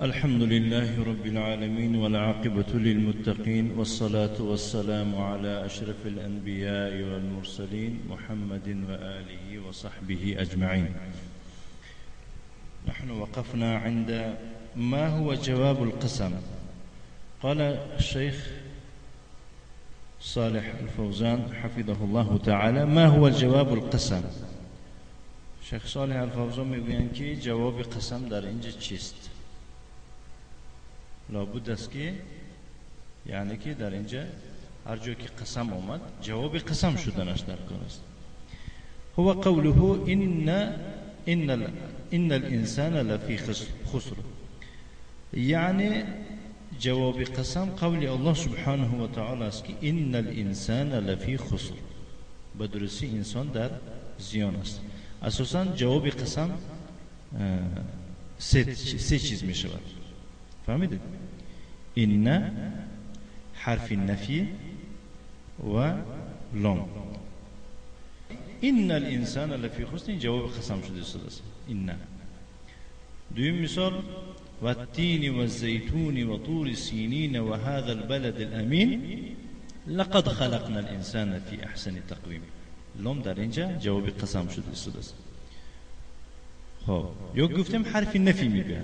الحمد لله رب العالمين والعاقبة للمتقين والصلاة والسلام على أشرف الأنبياء والمرسلين محمد وآله وصحبه أجمعين. نحن وقفنا عند ما هو جواب القسم. قال الشيخ صالح الفوزان حفظه الله تعالى: ما هو الجواب القسم؟ شیخ صالح الفوزان میگویند که جواب قسم در اینجا چیست؟ لابد است که یعنی که در اینجا هر جا که قسم آمد جواب قسم شدنش در کار است. هو قوله ان الانسان لفی خسر، یعنی جواب قسم قول الله سبحانه و تعالی است که ان الانسان لفی خسر، به درستی انسان در زیان است. اساسا جواب قسم سه چیز می شود. فهمیدید؟ این حرف نفی و لام. ان الانسان لفی خسر، این جواب قسم شده است. این. دویم مثال: والتين والزيتون وطور سينين وهذا البلد الأمين لقد خلقنا الإنسان في أحسن تقويم. لام در اینجا جواب قسم شده است. خب یا گفتم حرف نفی میگه: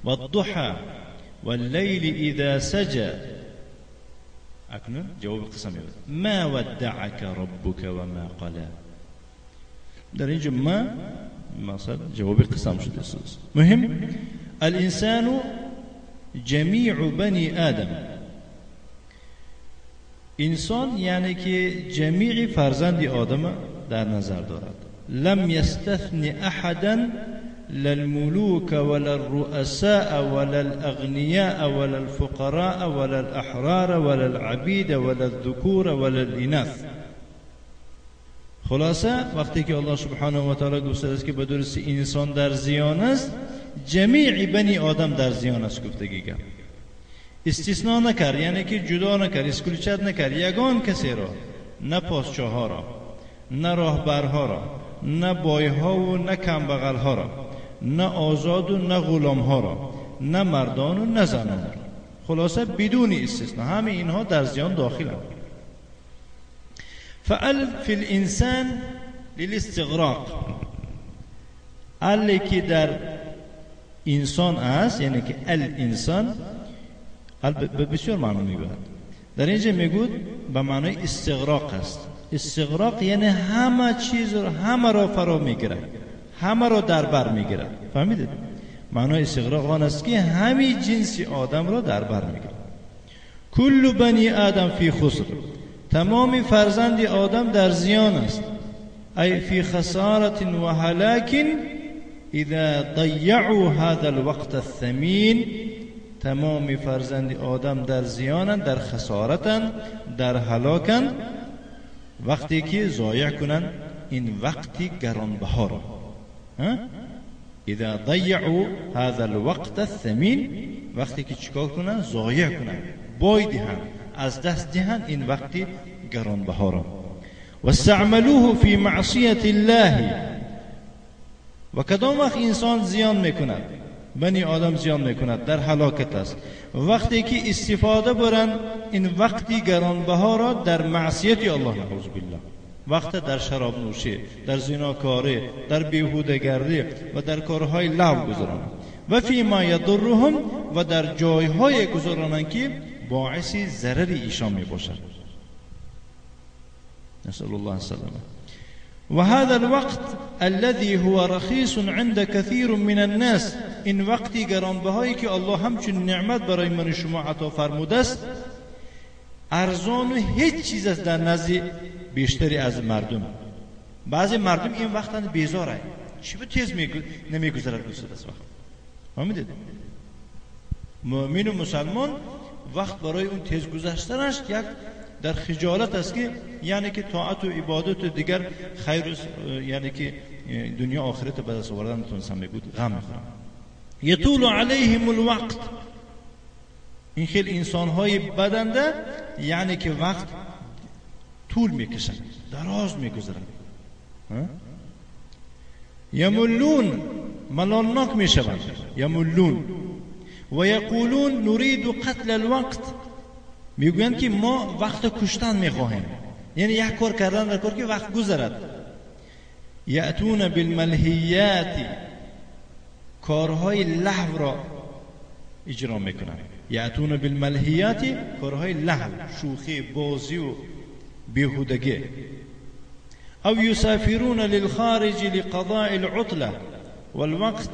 والضحى والليل إذا سجى، اکنون جواب قسم میاد: ما ودعك ربك وما قلى. در اینجا ما مثلا جواب قسم شده است. مهم: الانسان جمیع بنی آدم، انسان یعنی که جمیع فرزند آدم در نظر دارد. لم یستثن احدا، لا الملوك ولا الرؤساء ولا الأغنياء ولا الفقراء ولا الأحرار ولا العبيد ولا الذكور ولا الإناث. خلاصه وقتی که الله سبحانه و تعالی گفته است که به درستی انسان در زیان است، جمیع بنی آدم در زیان است گفتگی کرد. استثناء نکرد، یعنی که جدا نکرد، اسکلچت نکرد. یگان کسی را، نه پاسچاها را، نه راهبرها را، نه بایها و نه کمبغلها را، نه آزاد و نه غلامها را، نه مردان و نه زنان را. خلاصه بدون استثناء همه اینها در زیان داخلند. فعل فی الانسان للاستغراق، علی که در انسان است، یعنی که الانسان به بسیار معنی میگوید. در اینجا میگوید به معنای استغراق است. استغراق یعنی همه چیز رو، همه را فرا میگیره، همه را در بر میگیره. فهمیدید؟ معنای استغراق آن است که همه جنس آدم را در بر میگیره. کل بنی آدم فی خسر، تمام فرزند آدم در زیان است. ای فی خسارت و هلاک اذا ضیعوا هذا الوقت الثمین، تمام فرزند آدم در زیانند، در خسارتند، در هلاکند وقتی که ضایع کنند این وقتی گرانبها را. اذا ضیعوا هذا الوقت الثمین، وقتی که چیکار کنند؟ ضایع کنند، بای دهند، از دست دهند این وقتی گرانبها را. واستعملوه فی معصیت الله، و کدام وقت انسان زیان میکند، بنی آدم زیان میکند، در هلاکت است، وقتی که استفاده برند این وقتی گرانبها را در معصیت الله، نعوذ بالله، وقت در شراب نوشی، در زناکاری، در بیهوده‌گردی و در کارهای لغو گذرانند. و فی ما یضرهم، و در جایهای گذرانند که باعث ضرر ایشان میباشد. نسأل الله السلامه. و هذا الوقت الذي هو رخيص عند كثير من الناس، این وقتی گرانبهایی که الله همچون نعمت برای من شما عطا فرموده است، ارزان و هیچ چیز است در نزد بیشتری از مردم. بعضی مردم این وقتان بیزاره، چی به تیز نمیگذرد دوست است وقت. فهمیدید؟ مؤمن و مسلمان وقت برای اون تیز گذشتنش یک در خجالت است که یعنی که طاعت و عبادت و دیگر خیر، یعنی که دنیا آخرت به دست آوردن تونستن میگود غم میخورن. یطول علیهم الوقت، این خیلی انسان‌های بدنده یعنی که وقت طول میکشن، دراز میگذرن. یملون، ملالناک میشوند. یملون و یقولون نريد قتل الوقت، میگویند که ما وقت کشتن میخواهیم، یعنی یک کار کردن در کار که وقت گذرد. یأتون بالملهیات، کارهای لهو را اجرا میکنند. یأتون بالملهیات، کارهای لهو، شوخی، بازی و بیهودگی. او یسافرون للخارج لقضاء العطله والوقت،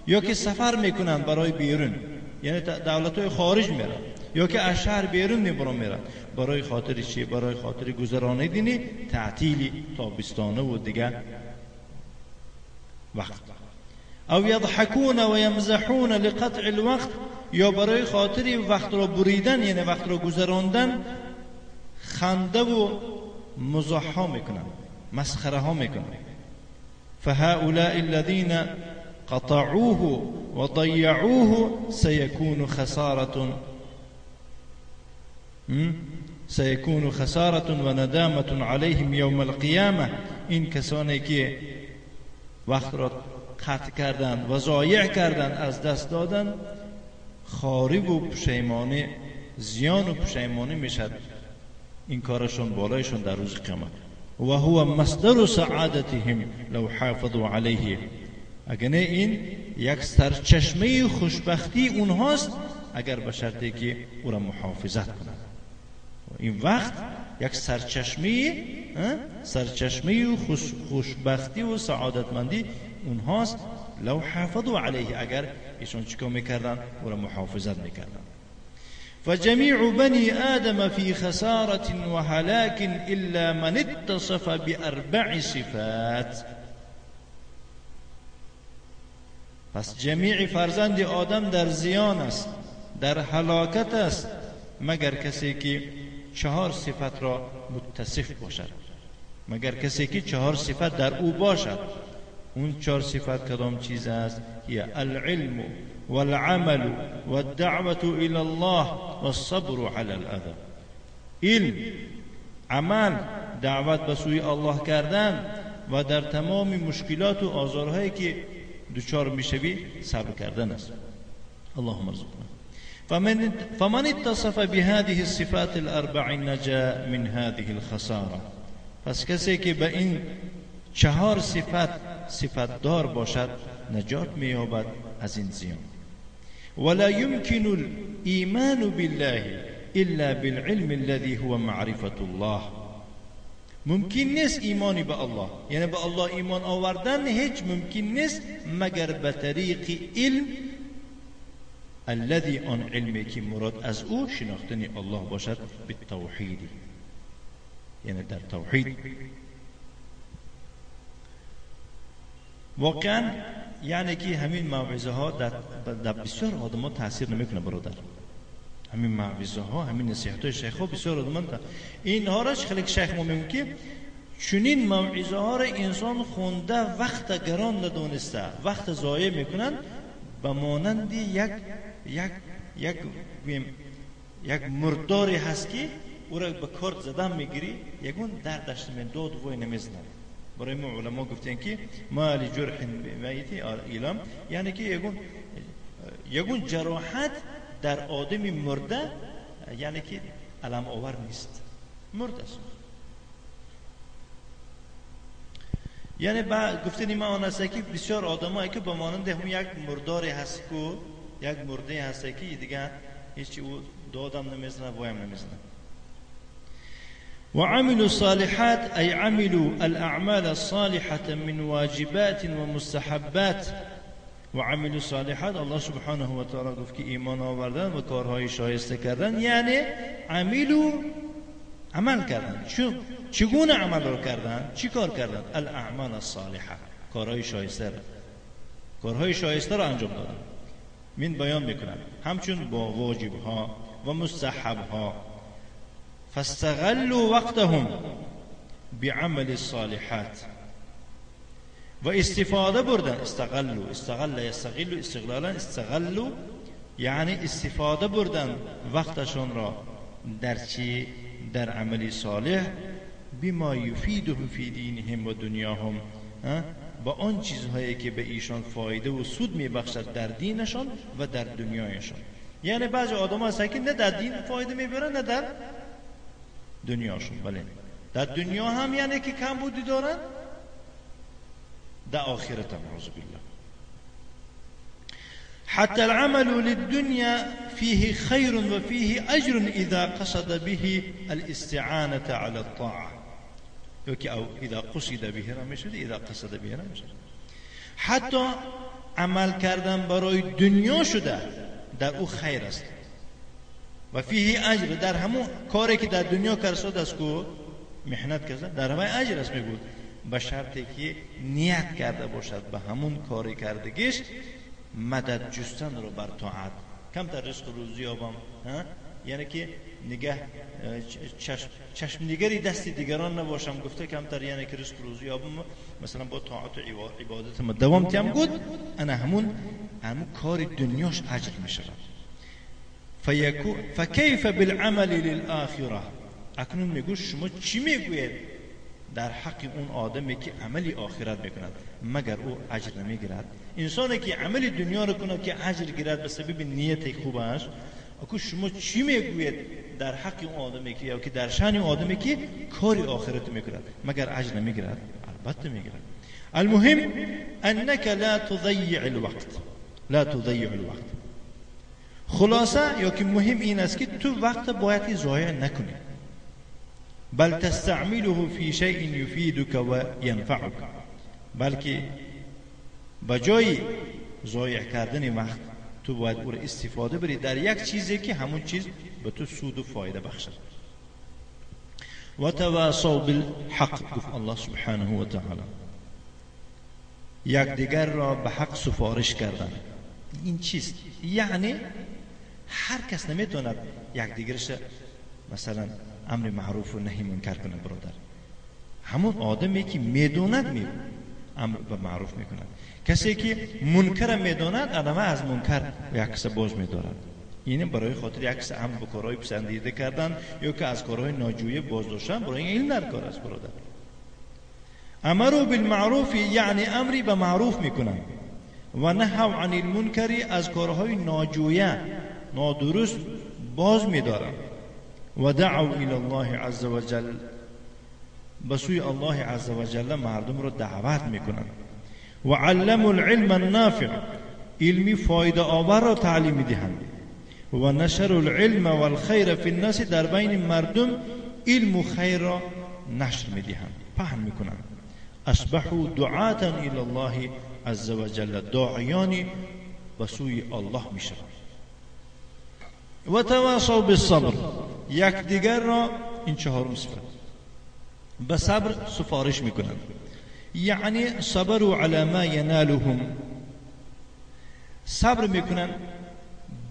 یا که سفر میکنند برای بیرون، یعنی دولت‌های خارج میرن، یا که از شهر بیرون میرن برای خاطر چی؟ برای خاطر گذرانیدن تعطیلی تابستانه و دیگر وقت. او یضحکون و یمزحون لقطع الوقت، یا برای خاطر وقت را بریدن، یعنی وقت را گذراندن، خنده و مزاح ها میکنن، مسخره ها میکنن. فهؤلاء الذين قطعوه وضيعوه سيكون خسارة وندامة عليهم يوم القيامة. این کسانی که وقت را قطع کردن و ضایع کردن، از دست دادن، خاری و پشیمانی، زیان و پشیمانی میشد این کارشون بالایشون در روز قیامت. و هو مصدر سعادتهم لو حافظوا علیه، اگر این یک سرچشمه خوشبختی اونهاست اگر به شرطی که او را محافظت کنند. این وقت یک سرچشمه خوشبختی و سعادتمندی اونهاست. لو حافظوا علیه، اگر ایشون چیکار میکردن؟ او را محافظت میکردن. فجميع بني آدم في خسارة وهلاك إلا من اتصف بأربع صفات. پس جمیع فرزند آدم در زیان است، در هلاکت است، مگر کسی که 4 صفت را متصف باشد، مگر کسی که 4 صفت در او باشد. اون 4 صفت کدام چیز است؟ هي العلم والعمل والدعوة إلى الله والصبر على الأذى. علم، عمل، دعوت به سوی الله کردن و در تمام مشکلات و آزارهایی که دچار میشوی صبر کردن است. اللهم ارزقنا. فمن اتصف بهذه الصفات الاربع نجا من هذه الخساره. پس کسی که به این 4 صفت دار باشد نجات مییابد از این زیان. ولا يمكن الإيمان بالله إلا بالعلم الذي هو معرفة الله. ممکن نیست ایمانی به الله، یعنی به الله ایمان آوردن هیچ ممکن نیست مگر به طریق علم، الذي آن علمی که مراد از او شناختن الله باشد، به توحید، یعنی در توحید. واقعا یعنی که همین موعظه ها در بسیار آدم ها تاثیر نمیکنه برادر. همین موعظه ها، همین نصیحت های شیخ ها بسیار آدم ها اینها را خیلی شیخ ما میگن که چنین موعظه ها را انسان خونده وقت گران ندونسته، وقت ضایع میکنن، به مانند یک مرداری هست که او را به کارد زدن میگیری، یکون دردش داد وای نمیزنه. برای ما علما گفتن که ما لجرح میت ایلام، یعنی که یگون جراحت در آدمی مرده یعنی که علم آور نیست، مرده است. یعنی با گفتنی ما آن است که بسیار آدمایی که به مانند هم یک مرداری هست که یک مرده هست که دیگه هیچ او دادم نمیزنه وایم نمیزنه. وعملوا الصالحات أي عملوا الأعمال الصالحة من واجبات ومستحبات. وعملوا الصالحات، الله سبحانه و تعالی گفت که ایمان آوردن و کارهای شایسته کردن، یعنی عمل کردن. چگونه عمل رو کردن؟ چی کار کردن؟ الاعمال الصالحه، کارهای شایسته را انجام دادن. من بیان میکنن همچون با واجب ها و مستحب ها. فاستغلوا وقتهم بعمل الصالحات، و استفاده بردن. استغل یستغل استغلالا، استغلوا یعنی استفاده بردن وقتشون را در چی؟ در عمل صالح. بما یفیدهم فی دینهم و دنیاهم، با آن چیزهایی که به ایشان فایده و سود میبخشد در دینشان و در دنیایشان. یعنی بعضی آدم هستن که نه در دین فایده میبرن نه در دنیاشون. بله در دنیا هم یعنی که کم بودی دارن، در آخرت هم اعوذ بالله. حتى العمل للدنيا فيه خير وفيه أجر إذا قصد به الاستعانة على الطاعة، أو إذا قصد به رمشد، إذا قصد به رمشد. حتی عمل کردن برای دنیا شده در او خیر است و فيه اجر، در همون کاری که در دنیا کرد است کو محنت کرده در همه اجر است میگود، به شرطی که نیت کرده باشد به همون کاری کردگیش مدد جستن رو بر طاعت. کمتر رزق روزی آبم، یعنی که نگه چشم نگری دست دیگران نباشم، گفته کمتر یعنی که رزق روزی آبم مثلا با طاعت و عبادت ما دوام تیم گود، انا همون کار دنیاش اجر میشه. فکیف بالعمل للآخره. اکنون میگو شما چی میگوید در حق اون آدمی که عملی آخرت میکند مگر او اجر نمیگیرد؟ انسانی که عمل دنیا رو کند که اجر گیرد به سبب نیت خوبش، اکو شما چی میگوید در حق اون آدمی که یا که در شأن اون آدمی که کاری آخرت میکند مگر اجر نمیگیرد؟ البته میگیرد. المهم انك لا تضيع الوقت، لا تضيع الوقت. خلاصه یا که مهم این است که تو وقت باید ضایع نکنی، بل تستعمله في شيء يفيدك وينفعك، بلکه بجای ضایع کردن وقت تو باید او را استفاده بری در یک چیزی که همون چیز به تو سود و فایده بخشد. وتواصوا بالحق، گفت الله سبحانه و تعالی، یکدیگر را به حق سفارش کردن. این چیست؟ یعنی هر کس نمیتوند یکدیگرش مثلا امر معروف و نهی منکر کنه برادر. همون آدمی که میدوند امر به معروف میکند، کسی که منکر میدوند آدم از منکر یک کس باز میدارد. این برای خاطر یک کس امر به کارهای پسندیده کردن یا که از کارهای ناجویه باز داشتن، برای این در کار است برادر. امروا بالمعروف یعنی امری به معروف میکنند و نهوا عن المنکر از کارهای ناجویه نادرست باز میدارند. و دعوا الى الله عز وجل، بسوی الله عز وجل مردم رو دعوت میکنند. و علموا العلم النافع، علمی فایده آور را تعلیم میدهند. و نشر العلم والخیر فی الناس، در بین مردم علم و خیر را نشر میدهند، پهن میکنند. اصبحوا دعاتا الى الله عز وجل، داعیانی بسوی الله میشوند. و تواصوا بالصبر، یک دیگر را، این چهارم صفت، به صبر سفارش میکنند. یعنی صبروا علی ما ینالهم، صبر میکنند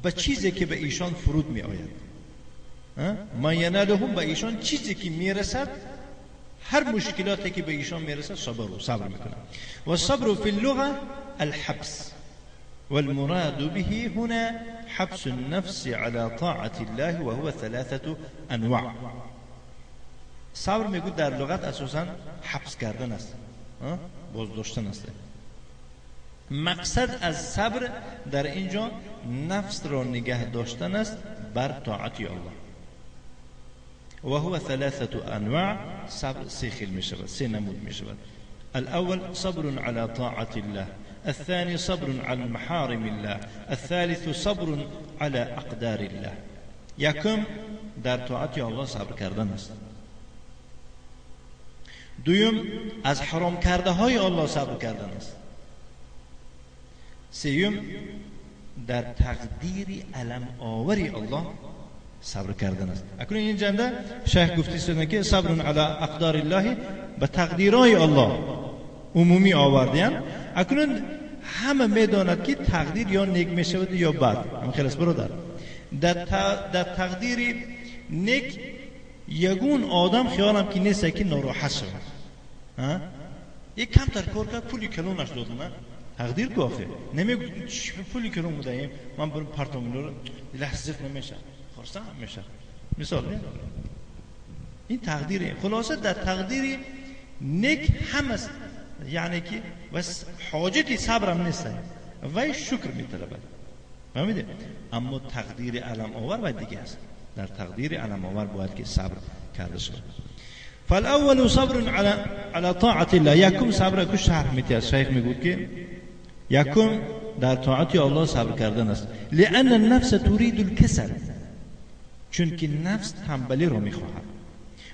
به چیزی که به ایشان فرود می آید. ما ینالهم، به ایشان چیزی که میرسد، هر مشکلاتی که به ایشان میرسد صبر میکنند. و صبر فی اللغه الحبس، والمراد به هنا حبس النفس على طاعة الله وهو 3 انواع. صبر میگوید در لغت اساسا حبس کردن است، باز داشتن است. مقصد از صبر در اینجا نفس را نگه داشتن است بر طاعت الله. و هو 3 انواع، صبر 3 خیل می شود، 3 نمود می شود. الاول صبر على طاعة الله، الثاني صبر على محارم الله، الثالث صبر على اقدار الله. یکم در طاعت الله صبر کردن است. دویم از حرام کرده های الله صبر کردن است. سوم در تقدیر علم آوری الله صبر کردن است. اکنون این جنده شیخ گفتی که صبر علی اقدار الله، به تقدیرهای الله عمومی آوردیم. اکنون همه میداند که تقدیر یا نیک میشود یا بد. هم خلاص برادر، در تقدیر نیک یگون آدم خیالم که نیست که ناراحت شود. یک کم تر کار کرد پولی کلونش داد، نه تقدیر گفته نمیگه پولی کلون بودیم من برم پرتامینو رو لحظه نمیشه خرسان میشه. مثال این تقدیره. خلاصه در تقدیر نیک هم است یعنی که بس حاجتی صبرم نیست و شکر میطلبه. فهمیده؟ اما تقدیر علم آور باید دیگه است. در تقدیر علم آور باید که صبر کرده شود. فالاول صبر على طاعت الله. یکم صبر که شرح میده شیخ میگه که یکم در طاعت الله صبر کردن است. لان النفس تريد الكسل، چون که نفس تنبلی رو میخواهد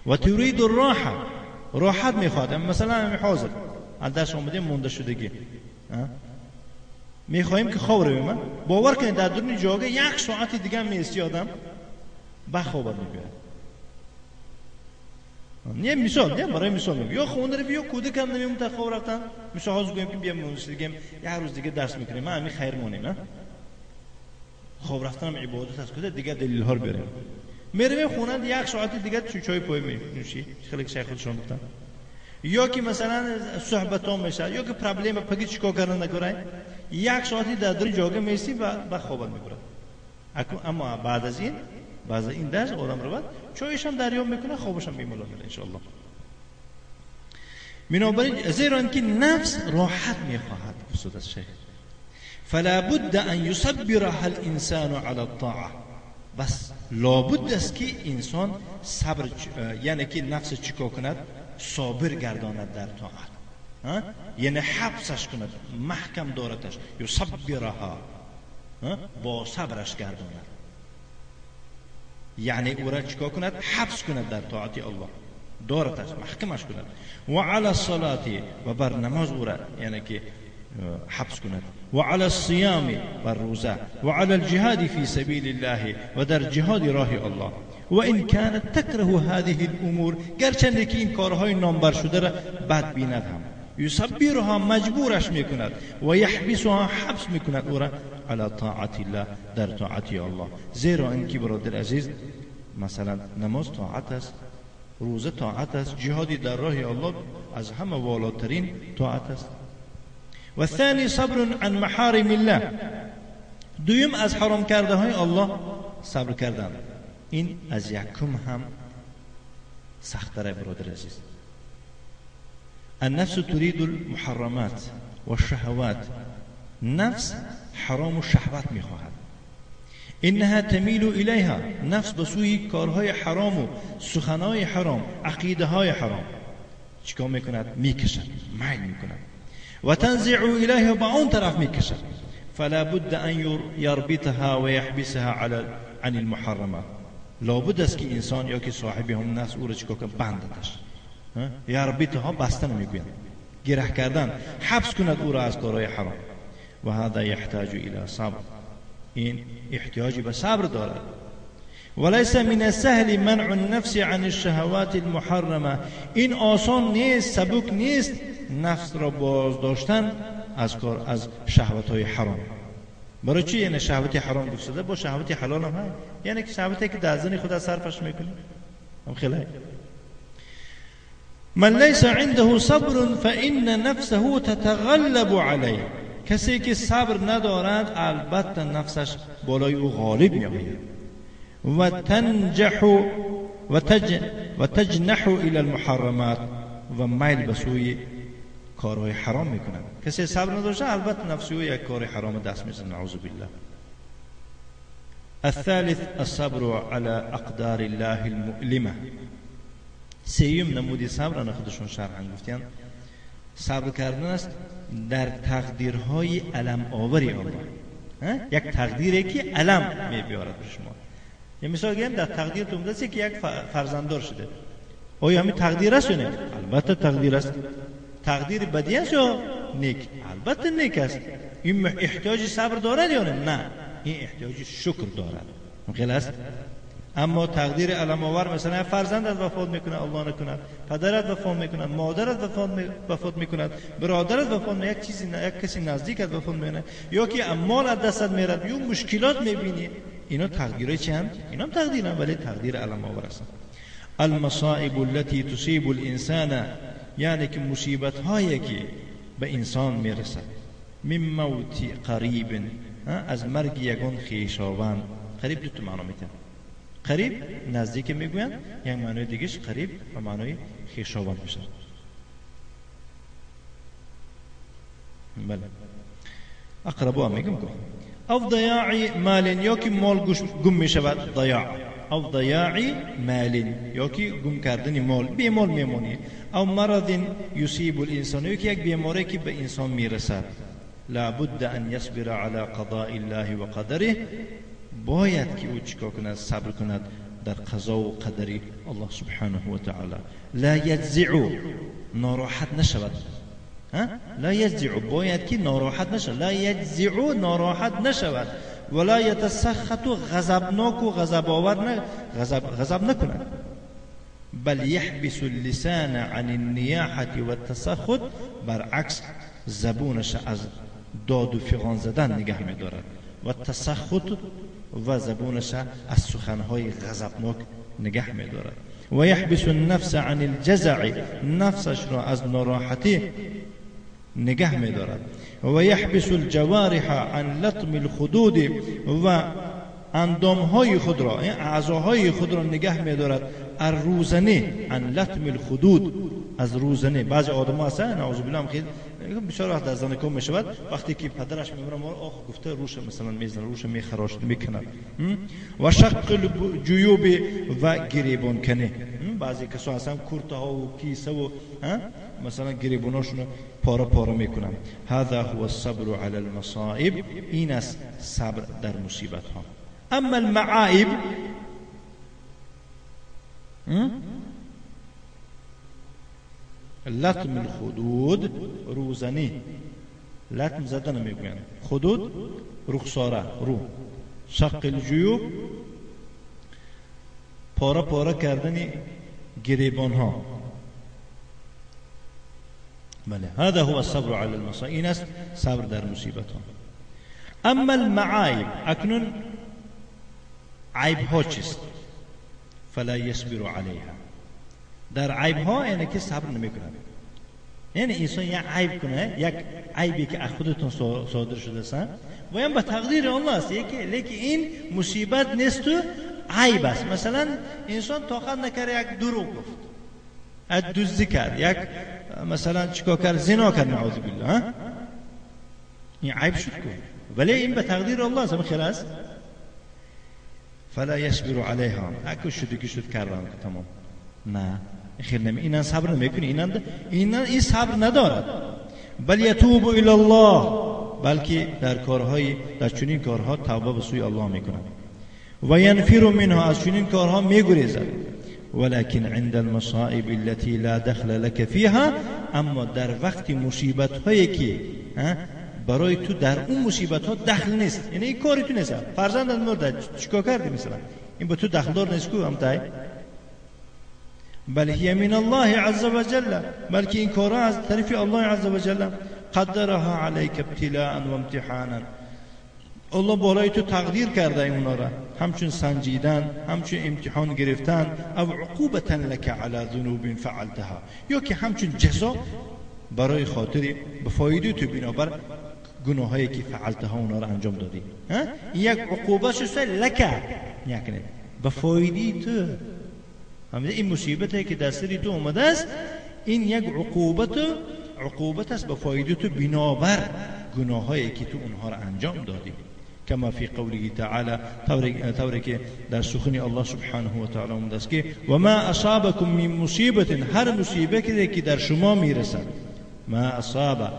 و تريد الراحه، راحت میخواهد. مثلا حاضر از دست اومده مونده شدگی میخواهیم که خواب رو ببینیم، باور کنید در درون جاگه یک ساعت دیگه میستی آدم بخوابت میگوید. نه مثال، نه برای مثال میگم، یا خونده رو بیا کودک هم نمیمون تا خواب رفتن مثلا حاضر گویم که بیام مونده یک روز دیگه درس میکنیم، ما همین خیر مونیم. نه خواب رفتن هم عبادت است، کده دیگه دلیل ها رو بریم میریم خونند یک ساعت دیگه چای پای میشی خیلی شیخ خودشون گفتن، یا که مثلا صحبت ها میشه، یا که پرابلم پگی چیکار کردن نکنه، یک ساعتی در دور جاگه میستی و خوابت میبره. اما بعد از این درس آدم رو بعد چایش هم دریاب میکنه، خوابش هم میمونه ان شاء الله. بنابراین زیرا اینکه نفس راحت میخواهد خصوص از شیخ، فلا بد ان يصبرها الانسان على الطاعه. بس لابد است که انسان صبر، یعنی که نفس چیکار کند؟ صابر گرداند در طاعت، یعنی حبسش کند، محکم دارتش، یصبرها، با صبرش گرداند، یعنی او را چیکار کند؟ حبس کند در طاعت الله، دارتش محکمش کند. و علی الصلاه، و بر نماز او را یعنی که حبس کند. و علی الصيام، بر روزه. و علی الجهاد فی سبیل الله، و در جهاد راه الله. و این كانت تکره هذه الامور، گرچند که این کارهای نامبر شده را بد بیند هم، یصبرها، مجبورش میکند، و یحبسها، حبس میکند او را علی طاعت الله، در طاعت الله. زیرا اینکه برادر عزیز مثلا نماز طاعت است، روزه طاعت است، جهادی در راه الله از همه والاترین طاعت است. و ثانی صبر عن محارم الله، دویم از حرام کرده های الله صبر کردن. این از یکم هم سخت‌تره برادر عزیز. النفس تريد المحرمات والشهوات، نفس حرام و شهوت میخواهد. انها تمیل الیها، نفس به سوی کارهای حرام و سخنهای حرام، عقیده های حرام چیکار میکند؟ میکشد، میل میکند. و تنزع الیها، با اون طرف میکشد. فلا بد ان یربطها و یحبسها عن المحرمات. لابد است که انسان یا که صاحب هم نفس او را چیکار کنه؟ بندتش، یربطها، بستن میگویند، گره کردن، حبس کند او را از کارهای حرام. و هذا یحتاج الی صبر، این احتیاجی به صبر دارد. وليس من السهل منع النفس عن الشهوات المحرمه، این آسان نیست، سبک نیست نفس را باز داشتن از شهوات های حرام. برای چی؟ یعنی شهوت حرام گفته با شهوت حلال هم هست، یعنی که شهوتی که در ذهن خود صرفش میکنه هم خیلی. من لیس عنده صبر فإن نفسه تتغلب علیه، کسی که صبر ندارد البته نفسش بالای او غالب میآید. و تنجح و تجنح الى المحرمات، و میل به سوی کارهای حرام میکنند. کسی صبر نداشته البته نفس او یک کار حرام دست میزنه، نعوذ بالله. الثالث الصبر على اقدار الله المؤلمه. سیوم نمودی صبر انا خودشون شرحن گفتن صبر کردن است در تقدیرهای الم آوری الله. یک تقدیری که الم میبیارد به شما. یه مثال گیم در تقدیر تو اومده که یک فرزنددار شده، آیا همین تقدیر است یا نه؟ البته تقدیر است. تقدیر بدی است یا نیک؟ البته نیک است. این احتیاج صبر دارد یا نه؟ این احتیاج شکر دارد. خیلی است. اما تقدیر علم آور مثلا فرزندت وفات میکنه، الله نکند، پدرت وفات میکنه، مادرت وفات میکند، برادرت وفات میکنه، یک کسی نزدیکت وفات میکنه، یا که اموال از دستت میرد، یا مشکلات میبینی. اینا تقدیرای چی هم؟ اینا هم تقدیرن، ولی تقدیر علم آور است. المصائب التي تصيب الانسان، یعنی که مصیبت هایی که به انسان میرسد. من موت قریب، از مرگ یگان خویشاوند. قریب دو تا معنا میده. قریب نزدیک میگویند، یک معنای دیگهش قریب و معنای خویشاوند میشه. بله اقربا میگم که او ضیاع مال یا که مال گم می شود ضیاع او ضیاع مال یا که گم کردن مال بی مال میمونی او مرض یصیب الانسان یا که یک بیماری که به انسان میرسد لا بد ان يصبر على قضاء الله و قدره باید که او چیکار کند صبر کند در قضا و قدر الله سبحانه و تعالی لا یجزع ناراحت نشود لا یجزع باید که ناراحت نشود لا یجزع ناراحت نشود ولا یتسخط غضبناک و غضب نکند بل یحبس اللسان عن النیاحة و التسخط برعکس زبونش از داد و فغان زدن نگه می‌دارد و تسخط و زبونش از سخنهای غضبناک نگه می‌دارد و یحبس النفس عن الجزع نفسش را از ناراحتی نگه می‌دارد و یحبس الجوارح عن لطم الخدود و اندامهای خود را اعضاهای خود را نگه می‌دارد الروزنه عن لطم الخدود از روزنه بعضی آدم‌ها هستن نعوذ بالله هم خیلی بسیار وقت از زن کم میشود وقتی که پدرش میبره ما آخ گفته روش مثلا میزنه روش میخراشت میکنه و شق الجیوب و گریبان کنه بعضی کسا هستن کرته ها و کیسه و مثلا گریباناشون پاره پاره میکنن هذا هو الصبر على المصائب این است صبر در مصیبت ها اما المعائب لطم الخدود روزنی لطم زدن میگوین خدود رخساره رو شق الجیوب پاره پاره کردن گریبان ها بله هذا هو الصبر على المصائب این است صبر در مصیبت ها اما المعایب اکنون عیب ها چیست فلا يصبر عليها در عیب ها یعنی که صبر نمیکنه یعنی انسان یک عیب کنه یک عیبی که از خودتون صادر شده است و این به تقدیر الله است لیکن این مصیبت نیست و عیب است مثلا انسان طاقت نکرد یک دروغ گفت دزدی کرد یک مثلا چیکار کرد زنا کرد نعوذ بالله این عیب شد که ولی این به تقدیر الله است خلاص فلا يصبر عليها اكو شد که شد کردن تمام نه خیر نمی اینا صبر نمیکنه این صبر ندارد بل یتوب الی الله بلکه در چنین کارها توبه به سوی الله میکنه و ینفر منها از چنین کارها میگریزد ولكن عند المصائب التي لا دخل لك فيها اما در وقت مصیبت هایی که برای تو در اون مصیبت ها دخل نیست یعنی این کاری تو نیست فرزندت مرد چیکار کردی مثلا این به تو دخل دار نیست کو هم تای بل هي من الله عز وجل بلکه این کارها از طرف الله عز وجل قدرها عليك ابتلاء و امتحانا الله بالای تو تقدیر کرده اونا را همچون سنجیدن همچون امتحان گرفتن او عقوبتا لك على ذنوب فعلتها یا که همچون جزا برای خاطر به فایده تو بنابر گناهایی که فعلتها اونا را انجام دادی یک عقوبه شد لك یعنی به فایده تو این مصیبتی که در سری تو اومده است این یک عقوبت است به فایده تو بنابر گناهایی که تو اونها را انجام دادی کما فی قوله تعالی طوری که در سخن الله سبحانه و تعالی اومده است که و ما اصابکم من مصیبت هر مصیبتی که در شما میرسد ما اصابکم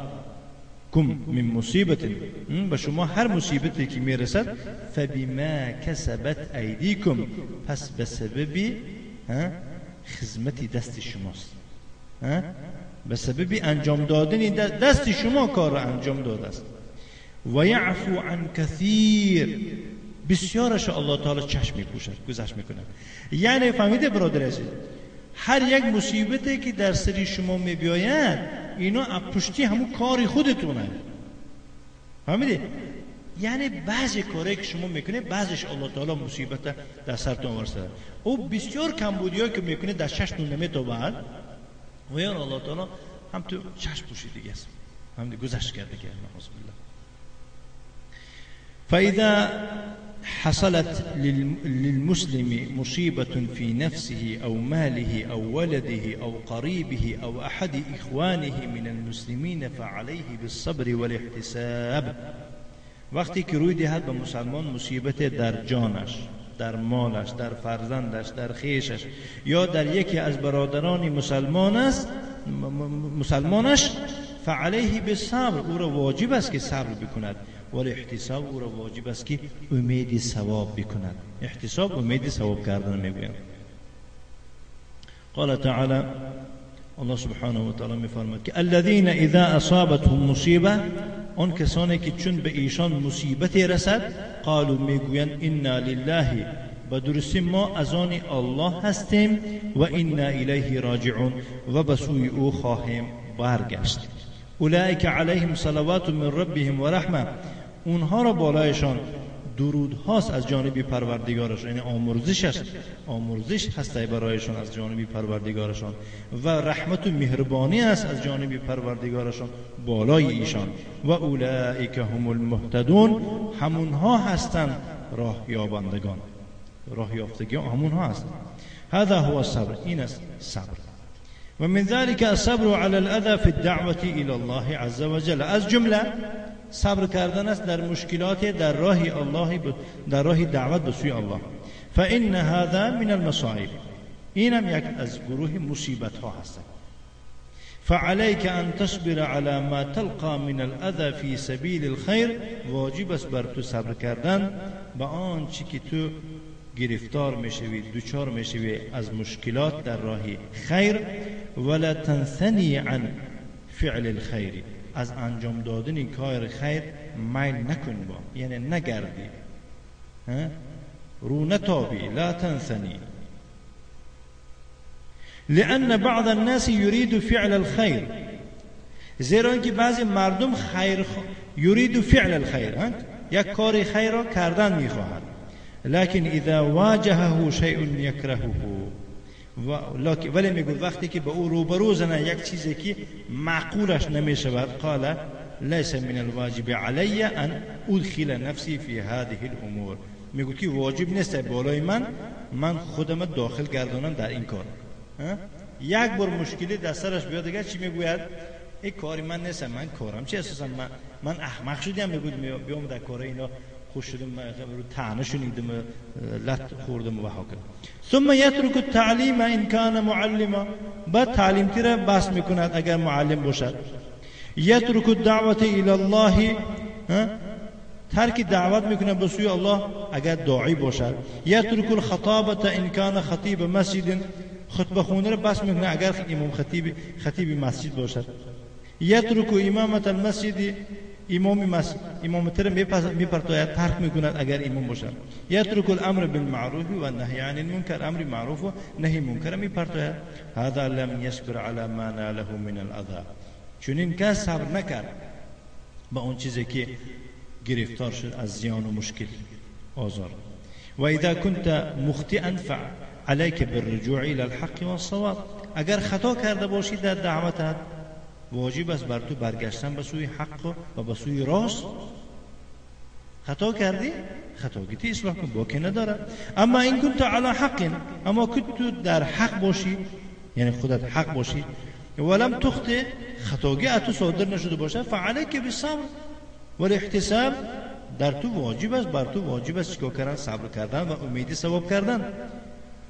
من مصیبت به شما هر مصیبتی که میرسد فبما کسبت ایدیکم پس به سبب خدمتی دست شماست به سبب انجام دادن دست شما کار را انجام داده است و یعفو عن کثیر بسیارش الله تعالی چشم میپوشد گذشت میکنه یعنی فهمیده برادر عزیز هر یک مصیبتی که در سری شما میبیاید اینا پشتی همون کاری خودتونه فهمیده یعنی بعضی کاری که شما میکنه بعضیش الله تعالی مصیبت در سرتون ورسده او بسیار کمبودیایی که میکنه در چشم نمیتو بعد و یا الله تعالی هم تو چشم پوشیده است هم گذشت کرده که نعوذ بالله فاذا حصلت للمسلم مصيبة في نفسه أو ماله أو ولده أو قريبه أو أحد إخوانه من المسلمين فعليه بالصبر والاحتساب. وقتی که روی دهد به مسلمان مصیبت در جانش، در مالش، در فرزندش، در خویشش یا در یکی از برادران مسلمانش، فعليه بالصبر، او را واجب است که صبر بکند، ولی احتساب، او را واجب است که امید ثواب بکند. احتساب امید ثواب کردن میگویم. قال تعالی، الله سبحانه و تعالی میفرماید که الذين اذا اصابتهم مصیبه، آن کسانی که چون به ایشان مصیبت رسد، قالوا میگویند انا لله، به درستی ما از آن الله هستیم، و انا الیه راجعون، و به سوی او خواهیم برگشت. اولئک علیهم صلوات من ربهم و رحمه، اونها را بالایشان درود هاست از جانب پروردگارشان، یعنی آمرزش هست برایشان از جانب پروردگارشان، و رحمت و مهربانی است از جانب پروردگارشان بالای ایشان. و اولئک هم المهتدون، همونها هستند راه یابندگان، راه یافتگان همونها هستند. هذا هو الصبر، این است صبر. و من ذلك الصبر على الاذى في الدعوه الى الله عز وجل، از جمله صبر کردن است در مشکلات در راه الله، در راه دعوت به سوی الله. فان هذا من المصائب، اینم یک از گروه مصیبت ها هست. فعليك ان تصبر على ما تلقى من الاذى في سبيل الخير، واجب است بر تو صبر کردن به آنچه که تو گرفتار میشوی، دوچار میشوی از مشکلات در راه خیر. ولا تنثني عن فعل الخير، از انجام دادن کار خیر میل نکن، با یعنی نگردی، رو نتابی. لا تنثني، لأن بعض الناس يريد فعل الخير، زیرا اینکه بعضی مردم يريد فعل الخير، یک کار خیر را کردن میخواهد، لكن اذا واجهه شيء يكرهه، ولی میگه وقتی که به او روبرو زنه یک چیزی که معقولش نمیشود، قال ليس من الواجب علي ان ادخل نفسي في هذه الامور، میگه که واجب نیست بالای من خودم داخل گردانم در این کار. یک بار مشکلی در سرش بیاد دیگه چی میگوید؟ این کاری من نیست، من کارم چی اساسا من احمق شدم، میگه بیام در کار اینا خوش شدم، رو طعنه شنیدم، لط خوردم و هاکذا. ثم يترك التعليم ان كان معلما، بعد تعلیم را بس میکند اگر معلم باشد. يترك الدعوه الى الله، ترک دعوت میکنه به سوی الله اگر داعی باشد. يترك الخطابه ان كان خطيب مسجد، خطبه خونه را بس میکنه اگر امام خطیب مسجد باشد. يترك امامه المسجد، امامت را میپرتاید، ترک میکند اگر امام باشد. يترك الامر بالمعروف و النهی عن المنکر، امر معروف و نهی منکر میپرتاید. هذا لم يصبر على ما ناله من الاذى، چون این کس صبر نکرد با اون چیزی که گرفتار شد از زیان و مشکل آزار. و اذا كنت مخطئا فعليك بالرجوع الى الحق والصواب، اگر خطا کرده باشی در دعوتت، واجب است بر تو برگشتن به سوی حق و به سوی راست. خطا کردی، خطاگیتی اصلاح کن، باکی نداره. اما این کنت علی حق، اما که تو در حق باشی، یعنی خودت حق باشی، ولم تخطئ، خطاگی اتو صادر نشده باشه، فعلیک بالصبر والاحتساب، در تو واجب است، بر تو واجب است چیکار کردن؟ صبر کردن و امید ثواب کردن.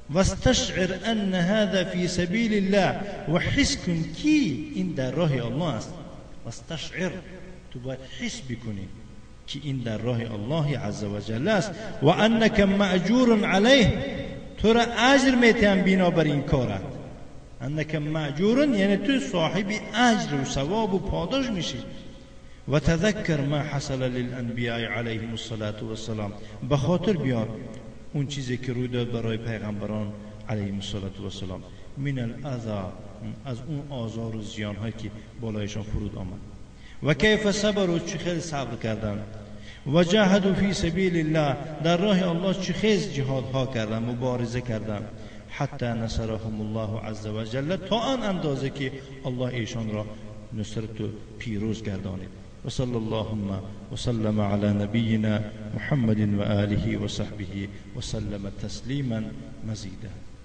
واستشعر ان هذا في سبيل الله، و حس کن کی این در راه الله است. واستشعر، تو باید حس بکنی که این در راه الله عز و جل است. و انک مأجور علیه، تو را اجر میتیم بنا بر این کارت. انک مأجور یعنی تو صاحب اجر و ثواب و پاداش میشی. و تذکر ما حصل للانبیاء علیهم الصلاة والسلام، بخاطر بیار اون چیزی که روی داد برای پیغمبران علیهم الصلاة والسلام، من الاذى، از اون آزار و زیان هایی که بالایشان فرود آمد. و کیف صبروا، چه خیلی صبر کردند. و جاهدوا فی سبیل الله، در راه الله چه خیلی جهاد ها کردند، مبارزه کردند. حتی نصرهم الله عز و جل، تا آن اندازه که الله ایشان را نصرت و پیروز گردانید. وصلى اللهم وسلم على نبينا محمد وآله وصحبه وسلم تسليما مزيدا.